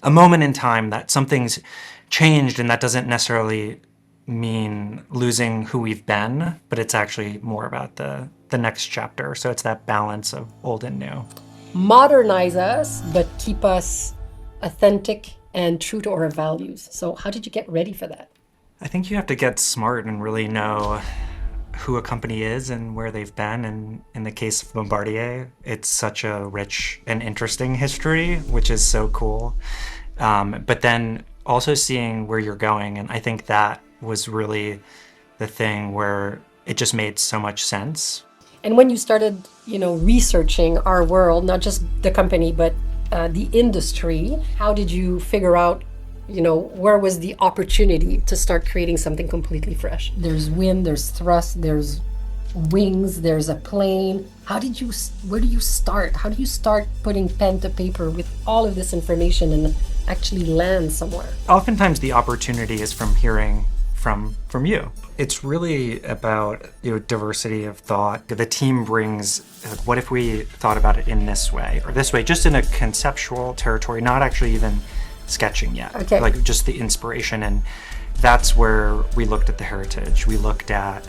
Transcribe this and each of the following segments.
a moment in time that something's changed, and that doesn't necessarily mean losing who we've been, but it's actually more about the next chapter. So it's that balance of old and new. Modernize us, but keep us authentic and true to our values. So how did you get ready for that? I think you have to get smart and really know who a company is and where they've been. And in the case of Bombardier, it's such a rich and interesting history, which is so cool. But then also seeing where you're going. And I think that was really the thing where it just made so much sense. And when you started, researching our world, not just the company, but the industry, how did you figure out, where was the opportunity to start creating something completely fresh? There's wind, there's thrust, there's wings, there's a plane. Where do you start? How do you start putting pen to paper with all of this information and actually land somewhere? Oftentimes the opportunity is from hearing from you. It's really about diversity of thought. The team brings, what if we thought about it in this way or this way, just in a conceptual territory, not actually even sketching yet. Okay. Like just the inspiration. And that's where we looked at the heritage. We looked at,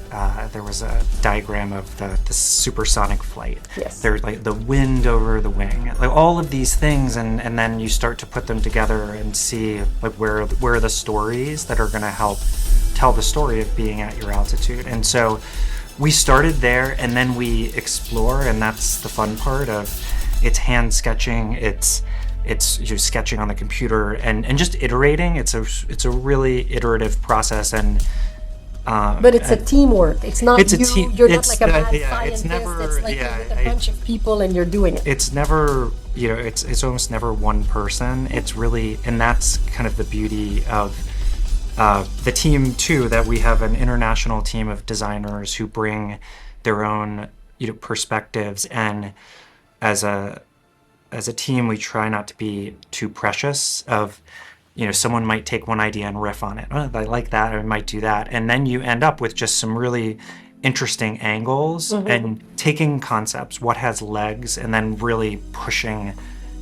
there was a diagram of the supersonic flight. Yes. There's like the wind over the wing, like all of these things. And then you start to put them together and see like where are the stories that are going to help tell the story of being at your altitude. And so we started there, and then we explore, and that's the fun part of it's hand sketching, it's just sketching on the computer and just iterating. It's a really iterative process, and but it's a teamwork. It's not it's you. A team. You're it's, not like a mad it's scientist. never, it's like you're with a bunch of people and you're doing it. It's never, it's almost never one person. It's really, and that's kind of the beauty of the team too, that we have an international team of designers who bring their own perspectives, and as a team we try not to be too precious of someone might take one idea and riff on it. Oh, I like that, or I might do that, and then you end up with just some really interesting angles. Mm-hmm. And taking concepts, what has legs, and then really pushing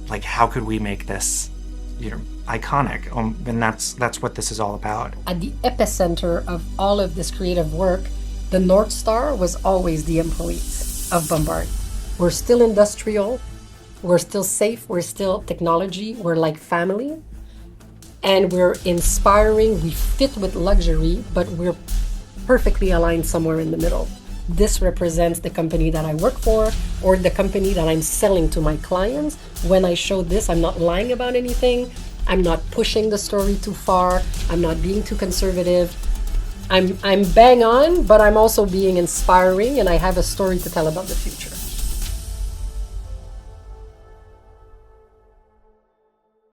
like how could we make this iconic, and that's what this is all about. At the epicenter of all of this creative work, the North Star was always the employees of Bombardier. We're still industrial, we're still safe, we're still technology, we're like family, and we're inspiring, we fit with luxury, but we're perfectly aligned somewhere in the middle. This represents the company that I work for, or the company that I'm selling to my clients. When I show this, I'm not lying about anything. I'm not pushing the story too far. I'm not being too conservative. I'm bang on, but I'm also being inspiring, and I have a story to tell about the future.